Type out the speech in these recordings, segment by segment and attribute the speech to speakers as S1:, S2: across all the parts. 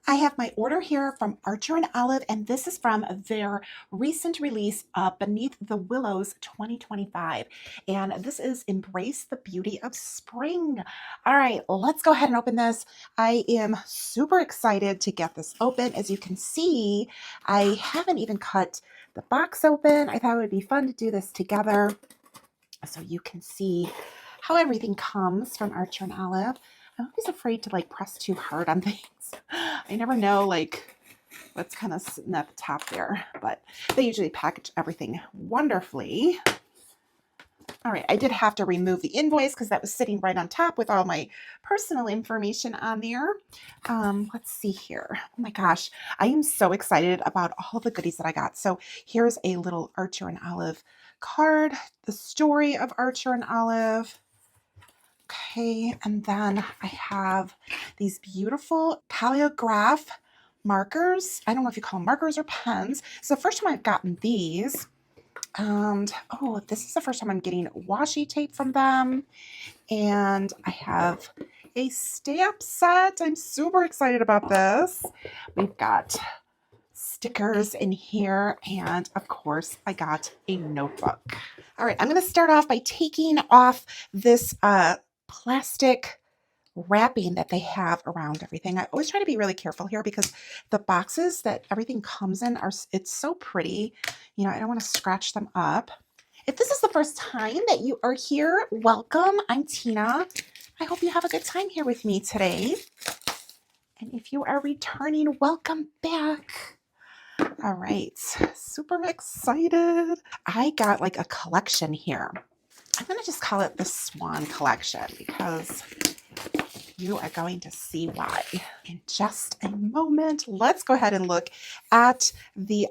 S1: I have my order here from Archer and Olive, and this is from their recent release, Beneath the Willows 2025. And this is Embrace the Beauty of Spring. All right, let's go ahead and open this. I am super excited to get this open. As you can see, I haven't even cut the box open. I thought it would be fun to do this together so you can see how everything comes from Archer and Olive. I'm always afraid to like press too hard on things. I never know like what's kind of sitting at the top there, but they usually package everything wonderfully. All right, I did have to remove the invoice because that was sitting right on top with all my personal information on there. Let's see here. Oh my gosh, I am so excited about all the goodies that I got. So here's a little Archer and Olive card, the story of Archer and Olive. Okay, and then I have these beautiful calligraph markers. I don't know if you call them markers or pens. It's the first time I've gotten these. And oh, this is the first time I'm getting washi tape from them. And I have a stamp set. I'm super excited about this. We've got stickers in here, and of course I got a notebook. All right, I'm going to start off by taking off this plastic wrapping that they have around everything. I always try to be really careful here because the boxes that everything comes in it's so pretty. You know, I don't want to scratch them up. If this is the first time that you are here, welcome. I'm Tina. I hope you have a good time here with me today. And if you are returning, welcome back. All right, super excited. I got like a collection here. I'm going to just call it the Swan Collection because you are going to see why in just a moment. Let's go ahead and look at the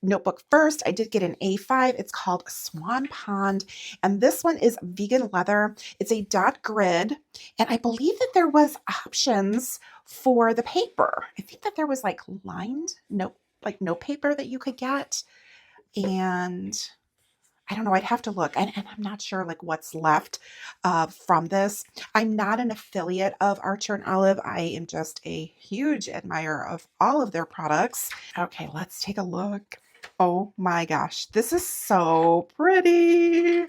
S1: notebook first. I did get an A5. It's called Swan Pond, and this one is vegan leather. It's a dot grid, and I believe that there was options for the paper. I think that there was like lined note paper that you could get, and I don't know, I'd have to look, and I'm not sure like what's left from this. I'm not an affiliate of Archer and Olive. I am just a huge admirer of all of their products. Okay, let's take a look. Oh my gosh, this is so pretty.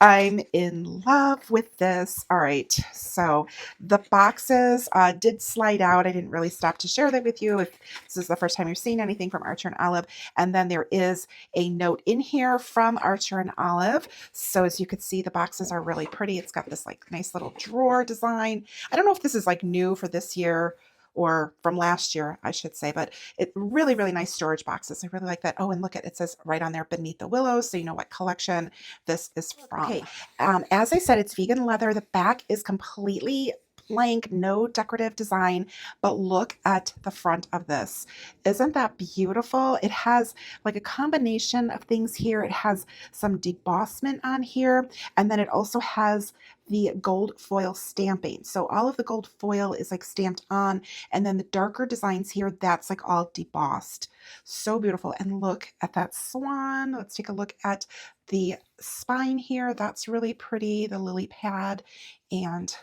S1: I'm in love with this. All right, so the boxes did slide out. I didn't really stop to share that with you if this is the first time you're seeing anything from Archer and Olive. And then there is a note in here from Archer and Olive. So as you can see, the boxes are really pretty. It's got this like nice little drawer design. I don't know if this is like new for this year or from last year, I should say, but it really, really nice storage boxes. I really like that. Oh, and look at it says right on there, Beneath the Willows, so you know what collection this is from. Okay, as I said, it's vegan leather. The back is completely blank, no decorative design, but look at the front of this. Isn't that beautiful? It has like a combination of things here. It has some debossment on here, and then it also has the gold foil stamping. So all of the gold foil is like stamped on, and then the darker designs here, that's like all debossed. So beautiful. And look at that swan. Let's take a look at the spine here. That's really pretty, the lily pad, and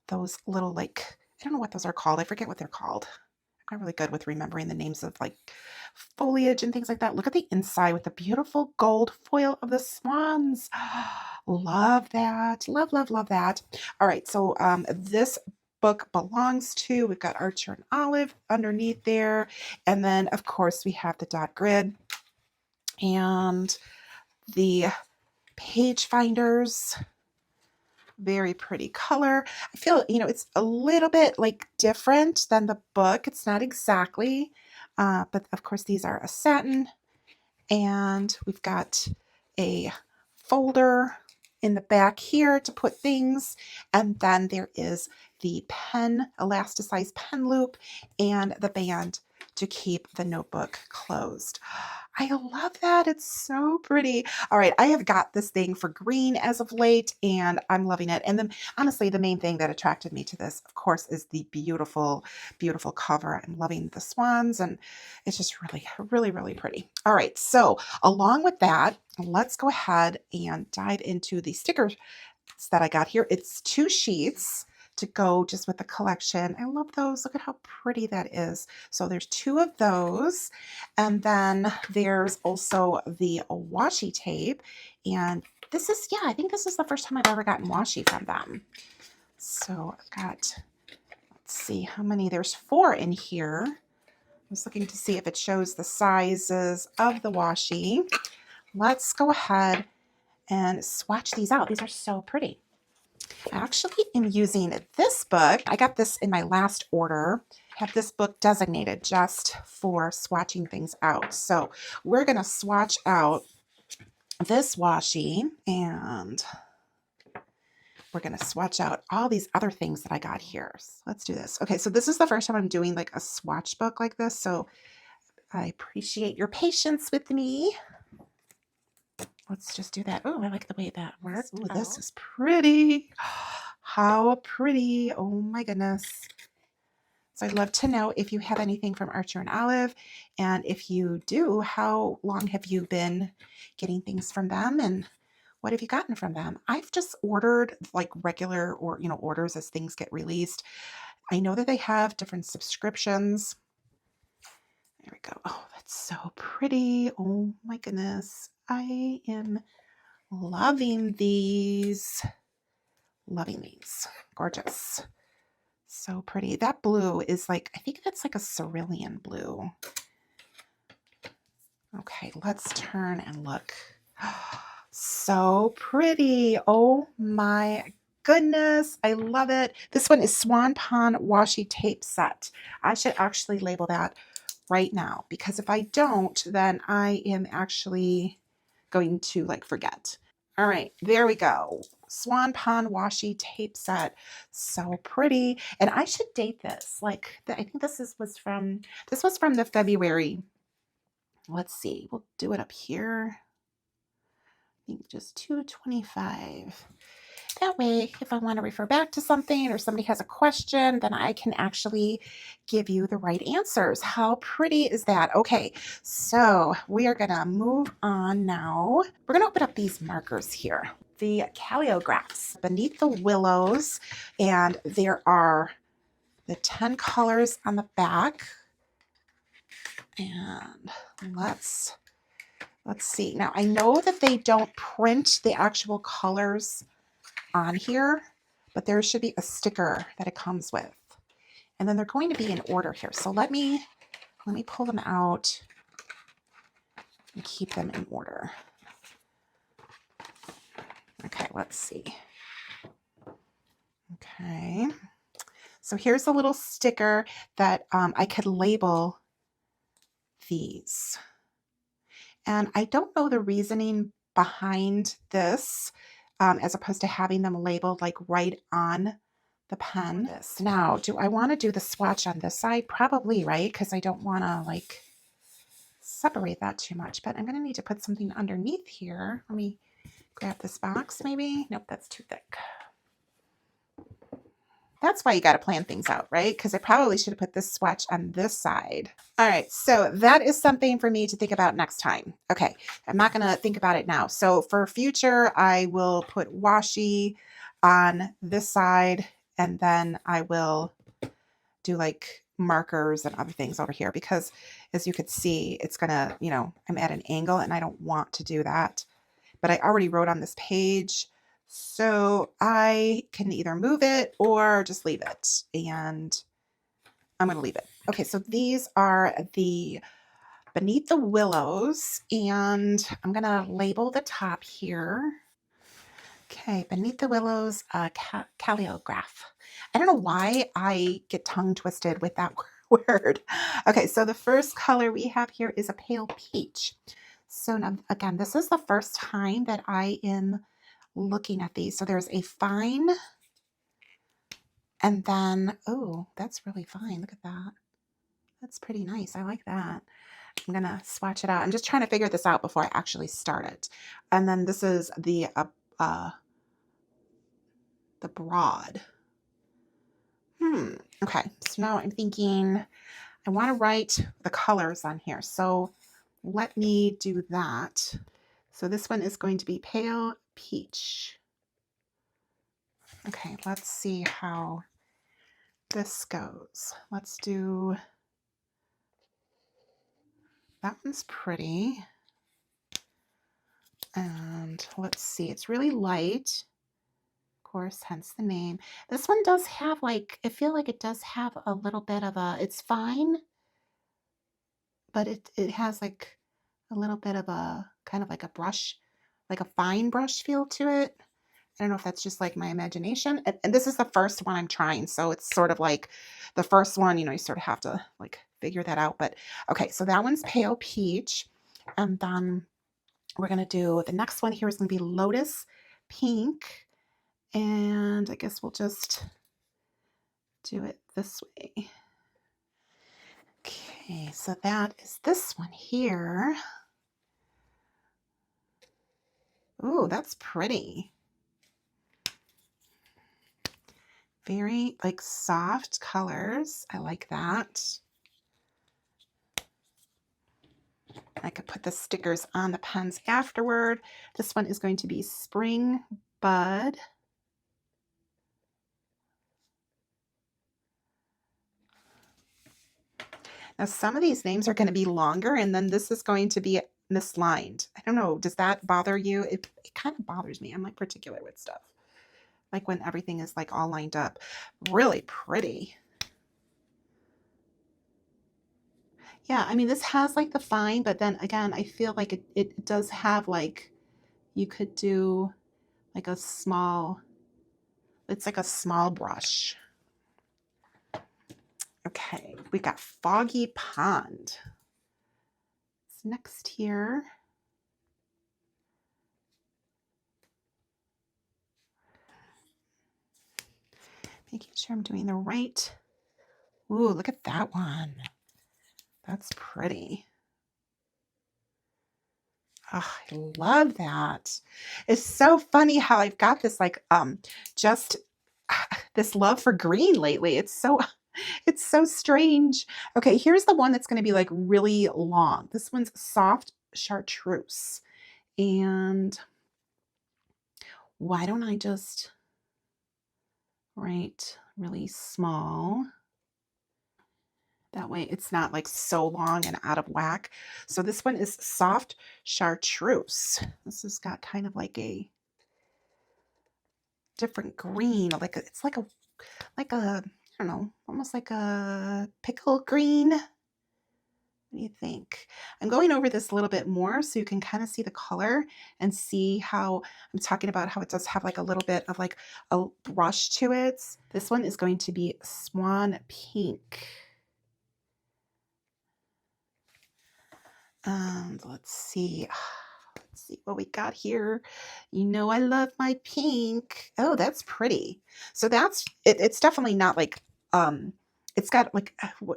S1: those little like, I don't know what those are called. I forget what they're called. I'm not really good with remembering the names of like foliage and things like that. Look at the inside with the beautiful gold foil of the swans. Love that. Love, love, love that. All right, so this book belongs to, we've got Archer and Olive underneath there. And then of course we have the dot grid and the page finders. Very pretty color. I feel, you know, it's a little bit like different than the book. It's not exactly, but of course these are a satin, and we've got a folder in the back here to put things, and then there is the pen, elasticized pen loop, and the band to keep the notebook closed. I love that. It's so pretty. All right, I have got this thing for green as of late, and I'm loving it. And then honestly, the main thing that attracted me to this, of course, is the beautiful, beautiful cover. I'm loving the swans, and it's just really, really, really pretty. All right, so along with that, let's go ahead and dive into the stickers that I got here. It's 2 sheets, to go just with the collection. I love those. Look at how pretty that is. So there's 2 of those. And then there's also the washi tape. And this is, yeah, I think this is the first time I've ever gotten washi from them. So I've got, let's see how many, there's 4 in here. I was looking to see if it shows the sizes of the washi. Let's go ahead and swatch these out. These are so pretty. I actually am using this book. I got this in my last order. I have this book designated just for swatching things out. So we're going to swatch out this washi, and we're going to swatch out all these other things that I got here. So let's do this. Okay, so this is the first time I'm doing like a swatch book like this. So I appreciate your patience with me. Let's just do that. Oh, I like the way that works. Oh, this is pretty. How pretty. Oh my goodness. So I'd love to know if you have anything from Archer and Olive. And if you do, how long have you been getting things from them? And what have you gotten from them? I've just ordered like regular or, orders as things get released. I know that they have different subscriptions. There we go. Oh, that's so pretty. Oh my goodness. I am loving these. Loving these. Gorgeous. So pretty. That blue is like, I think that's like a cerulean blue. Okay, let's turn and look. So pretty. Oh my goodness. I love it. This one is Swan Pond Washi Tape Set. I should actually label that right now, because if I don't, then I am actually going to like forget. All right, there we go. Swan Pond Washi Tape Set. So pretty. And I should date this. Like, I think this was from the February. Let's see. We'll do it up here. I think just 225. That way, if I want to refer back to something or somebody has a question, then I can actually give you the right answers. How pretty is that? Okay, so we are going to move on now. We're going to open up these markers here. The calligraphs, Beneath the Willows, and there are the 10 colors on the back. And let's see. Now, I know that they don't print the actual colors on here, but there should be a sticker that it comes with, and then they're going to be in order here. So let me pull them out and keep them in order. Okay, let's see. Okay, so here's a little sticker that I could label these, and I don't know the reasoning behind this, as opposed to having them labeled like right on the pen. Now, do I want to do the swatch on this side? Probably, right? Because I don't want to like separate that too much, but I'm going to need to put something underneath here. Let me grab this box maybe. Nope, that's too thick. That's why you got to plan things out, right? Because I probably should have put this swatch on this side. All right, so that is something for me to think about next time. Okay, I'm not going to think about it now. So for future, I will put washi on this side, and then I will do like markers and other things over here, because as you could see, it's going to, I'm at an angle and I don't want to do that. But I already wrote on this page, so I can either move it or just leave it, and I'm going to leave it. Okay, so these are the Beneath the Willows, and I'm going to label the top here. Okay, Beneath the Willows, calligraph. I don't know why I get tongue twisted with that word. Okay, so the first color we have here is a pale peach. So now, again, this is the first time that I am looking at these. So there's a fine, and then, oh, that's really fine. Look at that. That's pretty nice. I like that. I'm going to swatch it out. I'm just trying to figure this out before I actually start it. And then this is the broad. Okay, so now I'm thinking I want to write the colors on here. So let me do that. So this one is going to be pale peach. Okay, let's see how this goes. Let's do, that one's pretty. And let's see, it's really light. Of course, hence the name. This one does have like, I feel like it does have a little bit of a, it's fine, but it has like a little bit of a, kind of like a brush, like a fine brush feel to it. I don't know if that's just like my imagination. And this is the first one I'm trying. So it's sort of like the first one, you know, you sort of have to like figure that out. But okay, so that one's pale peach. And then we're going to do the next one here is going to be Lotus Pink. And I guess we'll just do it this way. Okay, so that is this one here. Ooh, that's pretty. Very like soft colors. I like that. I could put the stickers on the pens afterward. This one is going to be Spring Bud. Now some of these names are going to be longer and then this is going to be mislined. I don't know, does that bother you? It kind of bothers me. I'm like particular with stuff. Like when everything is like all lined up. Really pretty. Yeah, I mean, this has like the fine, but then again, I feel like it does have like, you could do like a small, it's like a small brush. Okay, we got Foggy Pond. It's next here. Making sure I'm doing the right. Ooh, look at that one. That's pretty. Oh, I love that. It's so funny how I've got this like just this love for green lately. It's so strange. Okay, here's the one that's going to be like really long. This one's Soft Chartreuse. And why don't I just write really small? That way it's not like so long and out of whack. So this one is Soft Chartreuse. This has got kind of like a different green, like it's like a, I don't know, almost like a pickle green. What do you think? I'm going over this a little bit more so you can kind of see the color and see how I'm talking about how it does have like a little bit of like a brush to it. This one is going to be Swan Pink. And let's see. Let's see what we got here. You know I love my pink. Oh, that's pretty. So that's it, it's definitely not like it's got like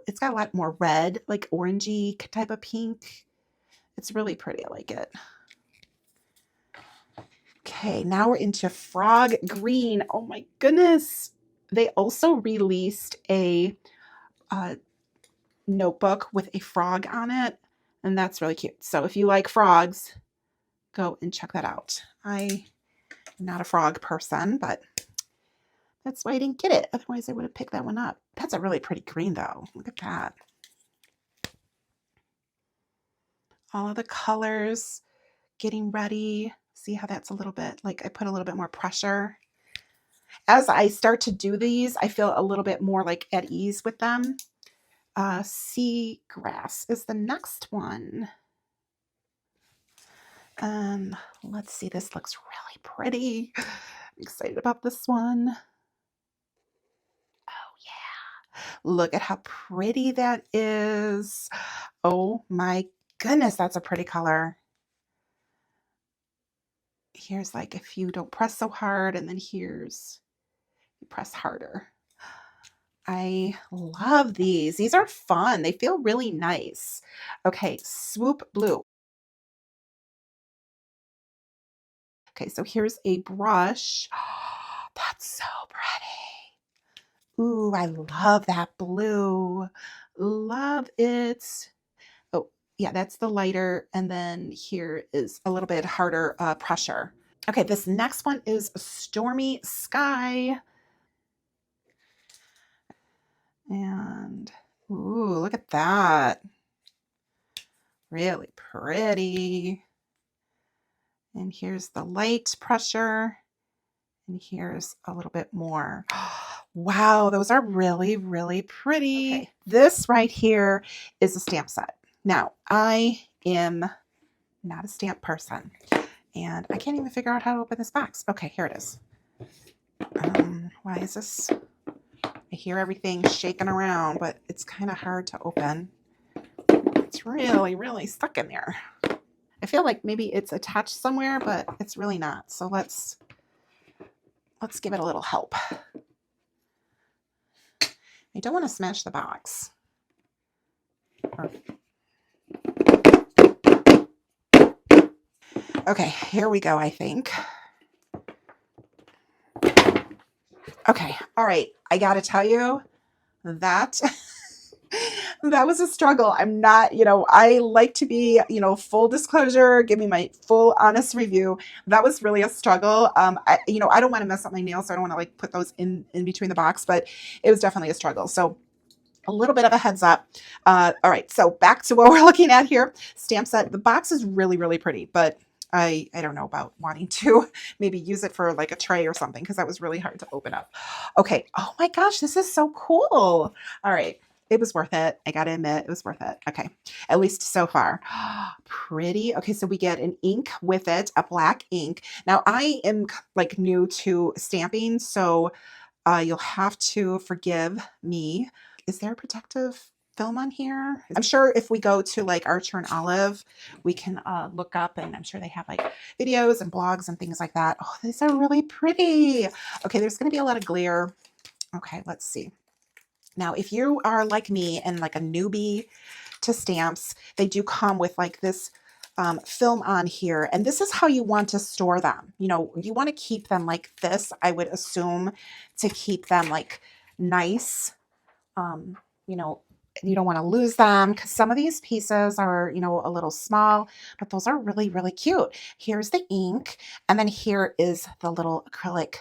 S1: it's got a lot more red, like orangey type of pink. It's really pretty. I like it. Okay, now we're into Frog Green. Oh my goodness. They also released a notebook with a frog on it, and that's really cute. So if you like frogs, go and check that out. I'm not a frog person, but that's why I didn't get it. Otherwise, I would have picked that one up. That's a really pretty green, though. Look at that. All of the colors getting ready. See how that's a little bit, like I put a little bit more pressure. As I start to do these, I feel a little bit more like at ease with them. Seagrass is the next one. Let's see, this looks really pretty. I'm excited about this one. Oh yeah, look at how pretty that is. Oh my goodness, that's a pretty color. Here's like if you don't press so hard, and then here's you press harder. I love these. These are fun. They feel really nice. Okay, Swoop Blue. Okay, so here's a brush. Oh, that's so pretty. Ooh, I love that blue. Love it. Oh, yeah, that's the lighter. And then here is a little bit harder pressure. Okay, this next one is Stormy Sky. And, ooh, look at that. Really pretty. And here's the light pressure. And here's a little bit more. Wow, those are really, really pretty. Okay. This right here is a stamp set. Now, I am not a stamp person, and I can't even figure out how to open this box. Okay, here it is. Why is this? I hear everything shaking around, but it's kind of hard to open. It's really, really stuck in there. I feel like maybe it's attached somewhere, but it's really not. So let's give it a little help. I don't want to smash the box. Okay, here we go, I think. Okay, all right. I got to tell you that that was a struggle. I'm not, I like to be, full disclosure, give me my full honest review. That was really a struggle. I don't want to mess up my nails, so I don't want to like put those in between the box, but it was definitely a struggle. So a little bit of a heads up. All right, so back to what we're looking at here. Stamp set. The box is really, really pretty, but I don't know about wanting to maybe use it for like a tray or something because that was really hard to open up. Okay. Oh my gosh, this is so cool. All right. It was worth it. I got to admit, it was worth it. Okay. At least so far. Pretty. Okay. So we get an ink with it, a black ink. Now I am like new to stamping, so you'll have to forgive me. Is there a protective film on here? I'm sure if we go to like Archer and Olive, we can look up, and I'm sure they have like videos and blogs and things like that. Oh, these are really pretty. Okay, there's going to be a lot of glare. Okay, let's see. Now, if you are like me and like a newbie to stamps, they do come with like this film on here, and this is how you want to store them. You want to keep them like this, I would assume, to keep them like nice. You don't want to lose them because some of these pieces are, a little small, but those are really, really cute. Here's the ink, and then here is the little acrylic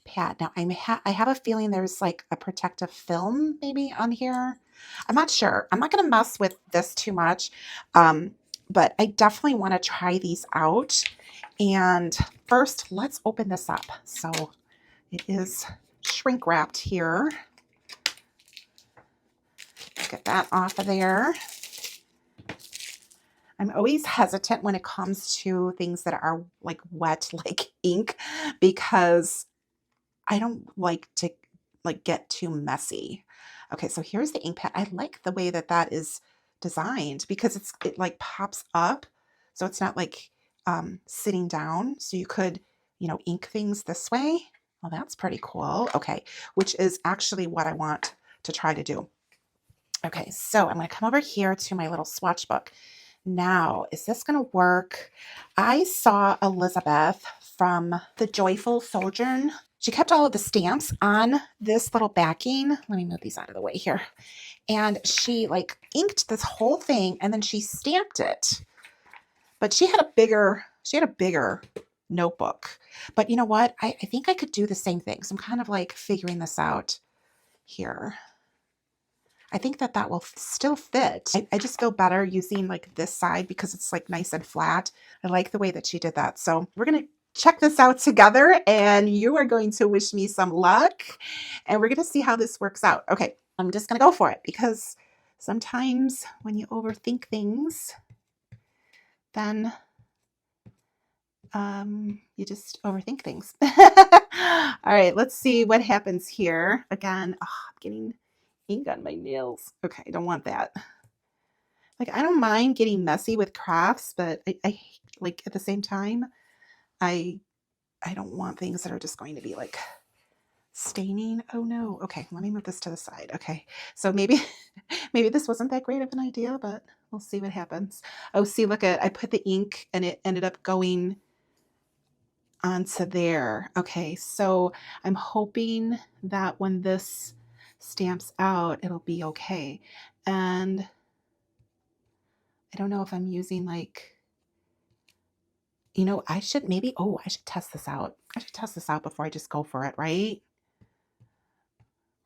S1: pad. Now I have a feeling there's like a protective film maybe on here. I'm not sure. I'm not going to mess with this too much, but I definitely want to try these out. And first, let's open this up. So it is shrink wrapped here. Get that off of there. I'm always hesitant when it comes to things that are like wet, like ink, because I don't like to like get too messy. Okay, so here's the ink pad. I like the way that that is designed because it like pops up, so it's not like sitting down. So you could, ink things this way. Well, that's pretty cool. Okay, which is actually what I want to try to do. Okay, so I'm going to come over here to my little swatch book. Now, is this going to work? I saw Elizabeth from the Joyful Sojourn. She kept all of the stamps on this little backing. Let me move these out of the way here. And she like inked this whole thing and then she stamped it. But she had a bigger notebook. But you know what? I think I could do the same thing. So I'm kind of like figuring this out here. I think that will still fit. I just feel better using like this side because it's like nice and flat. I like the way that she did that. So we're going to check this out together, and you are going to wish me some luck, and we're going to see how this works out. Okay, I'm just going to go for it because sometimes when you overthink things, then you just overthink things. All right, let's see what happens here. Again, I'm getting ink on my nails. Okay, I don't want that. Like, I don't mind getting messy with crafts, but I like at the same time, I don't want things that are just going to be like staining. Oh no. Okay, let me move this to the side. Okay, so maybe this wasn't that great of an idea, but we'll see what happens. Oh, see, look at, I put the ink and it ended up going onto there. Okay, so I'm hoping that when this stamps out, it'll be okay. And I don't know if I'm using like, I should maybe, I should test this out. I should test this out before I just go for it, right?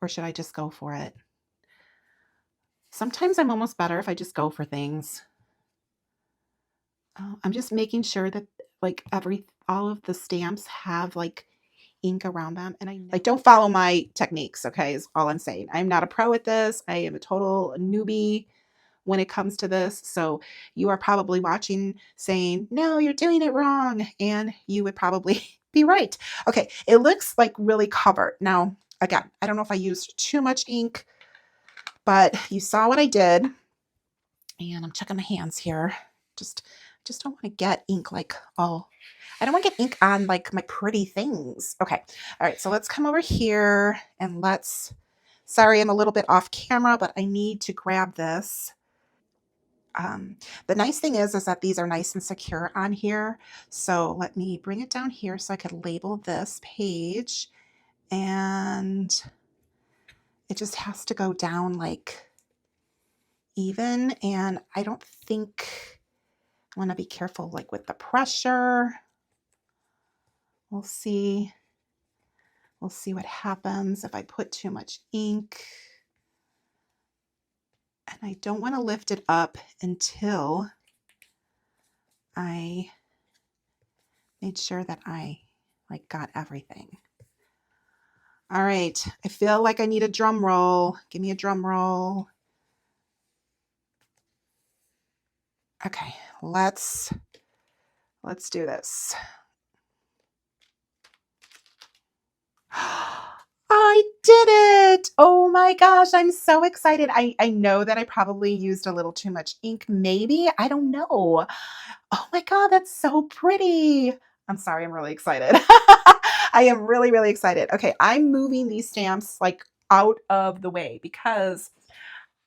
S1: Or should I just go for it? Sometimes I'm almost better if I just go for things. I'm just making sure that like all of the stamps have like ink around them. And I like don't follow my techniques, okay, is all I'm saying. I'm not a pro at this. I am a total newbie when it comes to this. So you are probably watching saying, no, you're doing it wrong. And you would probably be right. Okay, it looks like really covered. Now, again, I don't know if I used too much ink, but you saw what I did. And I'm checking my hands here. Just don't want to get ink like all, I don't want to get ink on like my pretty things. Okay. All right. So let's come over here and sorry, I'm a little bit off camera, but I need to grab this. The nice thing is that these are nice and secure on here. So let me bring it down here so I could label this page, and it just has to go down like even. And I don't think I want to be careful like with the pressure. We'll see. We'll see what happens if I put too much ink. And I don't want to lift it up until I made sure that I like got everything. All right, I feel like I need a drum roll. Give me a drum roll. Okay, let's do this. I did it! Oh my gosh, I'm so excited. I know that I probably used a little too much ink, maybe. I don't know. Oh my God, that's so pretty. I'm sorry, I'm really excited. I am really, really excited. Okay, I'm moving these stamps like out of the way because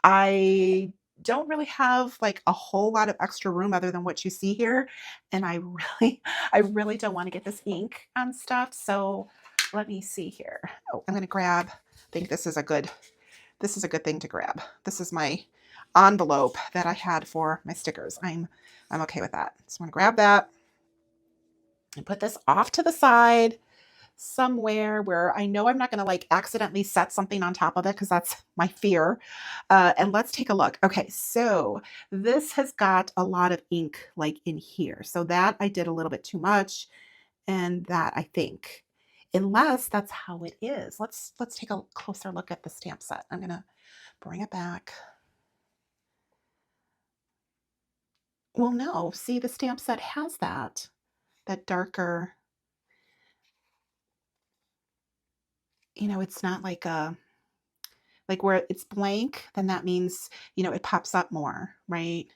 S1: I don't really have like a whole lot of extra room other than what you see here. And I really don't want to get this ink on stuff. So let me see here. Oh, I'm going to grab, I think this is a good thing to grab. This is my envelope that I had for my stickers. I'm okay with that. So I'm going to grab that and put this off to the side somewhere where I know I'm not going to like accidentally set something on top of it, because that's my fear. And let's take a look. Okay, so this has got a lot of ink like in here. So that I did a little bit too much, and that I think, unless that's how it is. Let's take a closer look at the stamp set. I'm going to bring it back. Well, no, see, the stamp set has that darker, it's not like where it's blank, then that means, it pops up more, right?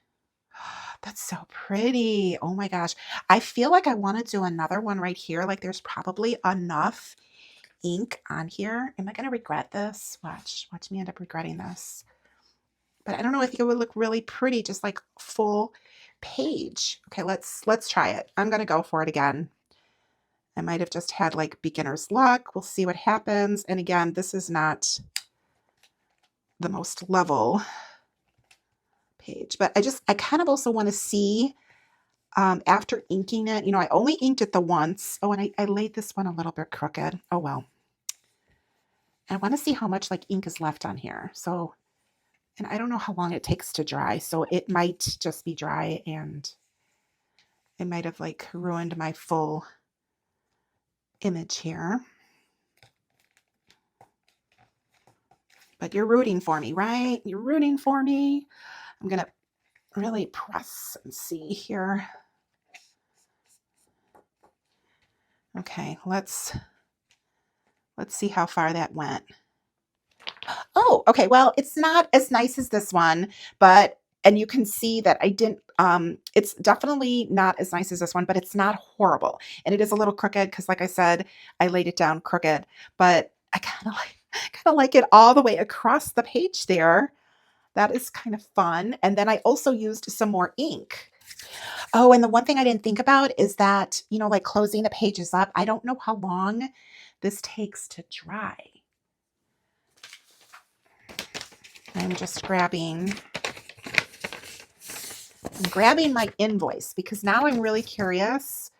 S1: That's so pretty. Oh my gosh. I feel like I want to do another one right here. Like there's probably enough ink on here. Am I going to regret this? Watch me end up regretting this. But I don't know, I think it would look really pretty, just like full page. Okay, let's try it. I'm going to go for it again. I might have just had like beginner's luck. We'll see what happens. And again, this is not the most level page, but I kind of also want to see after inking it, I only inked it the once. Oh, and I laid this one a little bit crooked. Oh, well. I want to see how much like ink is left on here. So, and I don't know how long it takes to dry. So it might just be dry, and it might have like ruined my full image here. But you're rooting for me, right? You're rooting for me. I'm going to really press and see here. Okay, let's see how far that went. Oh, okay. Well, it's not as nice as this one, and you can see that I didn't, it's definitely not as nice as this one, but it's not horrible. And it is a little crooked because, like I said, I laid it down crooked, but I kind of like it all the way across the page there. That is kind of fun. And then I also used some more ink. Oh, and the one thing I didn't think about is that, like closing the pages up, I don't know how long this takes to dry. I'm just grabbing my invoice because now I'm really curious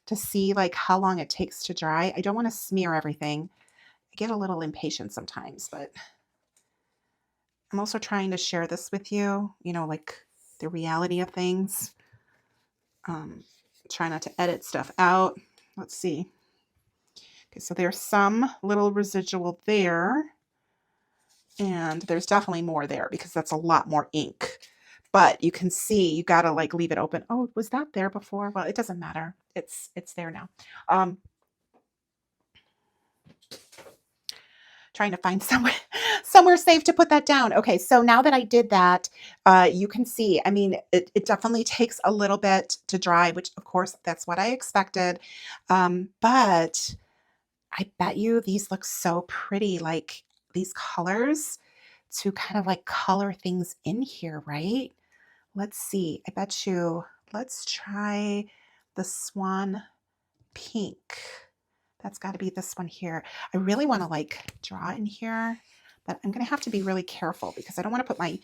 S1: to see like how long it takes to dry. I don't want to smear everything. I get a little impatient sometimes, but I'm also trying to share this with you, you know, like the reality of things. Try not to edit stuff out. Let's see. Okay, so there's some little residual there. And there's definitely more there because that's a lot more ink. But you can see you got to like leave it open. Oh, was that there before? Well, it doesn't matter. It's there now. Trying to find somewhere safe to put that down. Okay, so now that I did that, you can see, I mean, it definitely takes a little bit to dry, which of course that's what I expected. But I bet you these look so pretty, like these colors to kind of like color things in here, right? Let's see. I bet you, let's try the Swan Pink. That's got to be this one here. I really want to like draw in here, but I'm going to have to be really careful because I don't want to put my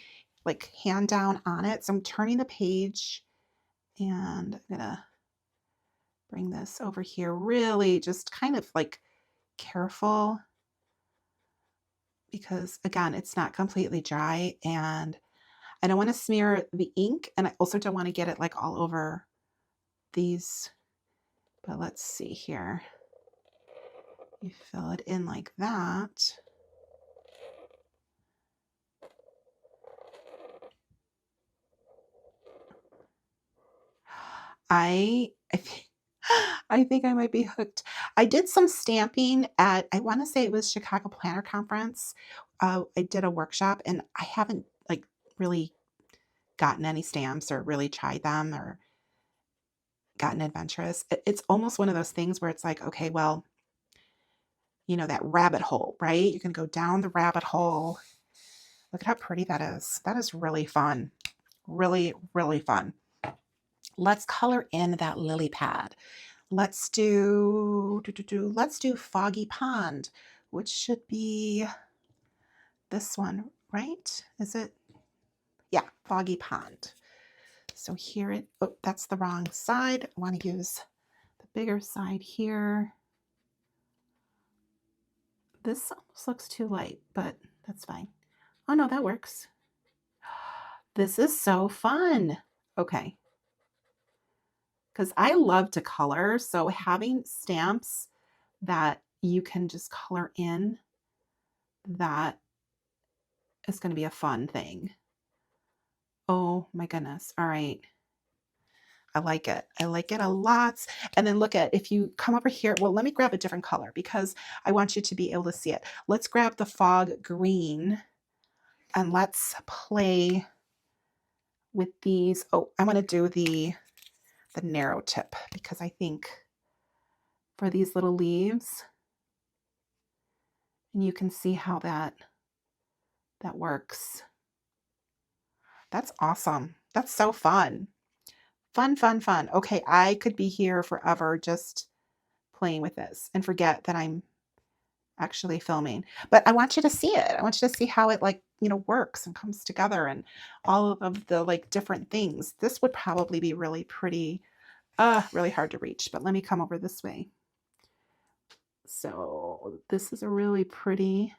S1: like hand down on it. So I'm turning the page and I'm going to bring this over here. Really just kind of like careful because again, it's not completely dry and I don't want to smear the ink and I also don't want to get it like all over these, but let's see here. You fill it in like that. I I think I might be hooked. I did some stamping at, I want to say it was Chicago Planner Conference. I did a workshop and I haven't like really gotten any stamps or really tried them or gotten adventurous. It's almost one of those things where it's like, okay, well, you know, that rabbit hole, right? You can go down the rabbit hole. Look at how pretty that is. That is really fun. Really, really fun. Let's color in that lily pad. Let's do Foggy Pond, which should be this one, right? Is it? Yeah, Foggy Pond. So here it, oh, that's the wrong side. I want to use the bigger side here. This almost looks too light, but that's fine. Oh no, that works. This is so fun. Okay. Because I love to color, so having stamps that you can just color in, that is going to be a fun thing. Oh my goodness. All right. I like it. I like it a lot. And then look at, if you come over here, well, let me grab a different color because I want you to be able to see it. Let's grab the fog green and let's play with these. Oh, I want to do the narrow tip because I think for these little leaves, and you can see how that works. That's awesome. That's so fun. Fun, fun, fun. Okay, I could be here forever just playing with this and forget that I'm actually filming. But I want you to see it. I want you to see how it like, you know, works and comes together and all of the like different things. This would probably be really pretty, really hard to reach, but let me come over this way. So this is a really pretty,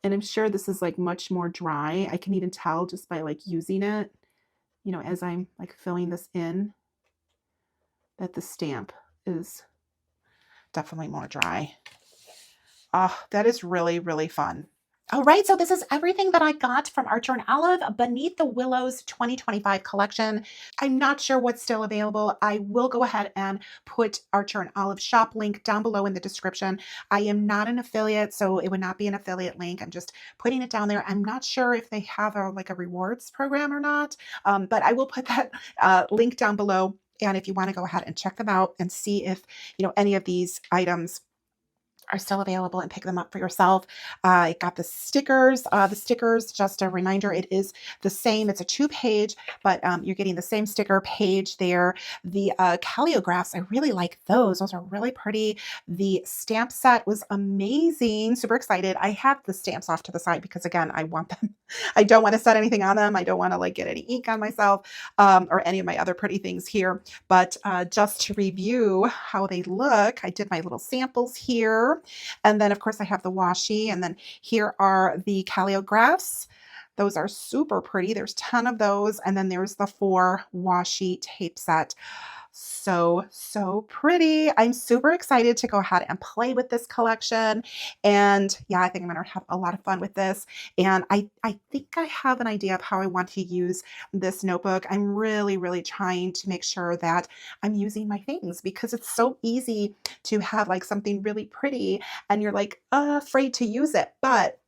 S1: and I'm sure this is like much more dry. I can even tell just by like using it, you know, as I'm like filling this in, that the stamp is definitely more dry. Oh, that is really, really fun. All right, so this is everything that I got from Archer and Olive Beneath the Willows 2025 collection. I'm not sure what's still available. I will go ahead and put Archer and Olive shop link down below in the description. I am not an affiliate, so it would not be an affiliate link. I'm just putting it down there. I'm not sure if they have like a rewards program or not, but I will put that link down below. And if you want to go ahead and check them out and see if, you know, any of these items are still available and pick them up for yourself. I got the stickers. The stickers, just a reminder, it is the same. It's a 2-page, but you're getting the same sticker page there. The calligraphs, I really like those. Those are really pretty. The stamp set was amazing. Super excited. I have the stamps off to the side because, again, I want them. I don't want to set anything on them. I don't want to like get any ink on myself or any of my other pretty things here. But just to review how they look, I did my little samples here. And then, of course, I have the washi. And then here are the calligraphs. Those are super pretty. There's 10 of those, and then there's the 4 washi tape set. So, so pretty. I'm super excited to go ahead and play with this collection. And yeah, I think I'm gonna have a lot of fun with this. And I think I have an idea of how I want to use this notebook. I'm really, really trying to make sure that I'm using my things because it's so easy to have like something really pretty and you're like afraid to use it. But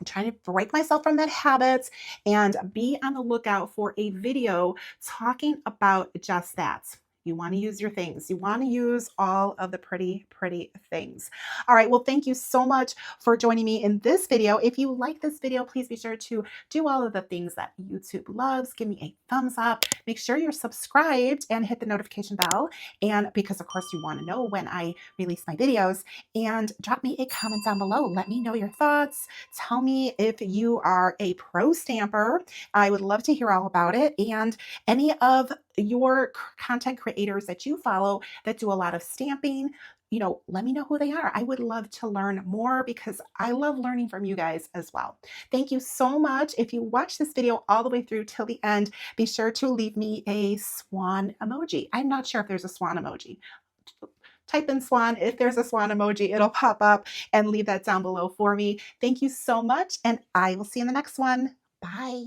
S1: I'm trying to break myself from that habit and be on the lookout for a video talking about just that. You want to use your things. You want to use all of the pretty, pretty things. All right. Well, thank you so much for joining me in this video. If you like this video, please be sure to do all of the things that YouTube loves. Give me a thumbs up. Make sure you're subscribed and hit the notification bell. And because, of course, you want to know when I release my videos. And drop me a comment down below. Let me know your thoughts. Tell me if you are a pro stamper. I would love to hear all about it. And any of your content creators that you follow that do a lot of stamping, let me know who they are. I would love to learn more because I love learning from you guys as well. Thank you so much. If you watch this video all the way through till the end, be sure to leave me a swan emoji. I'm not sure if there's a swan emoji. Type in swan. If there's a swan emoji, it'll pop up, and leave that down below for me. Thank you so much, and I will see you in the next one. Bye.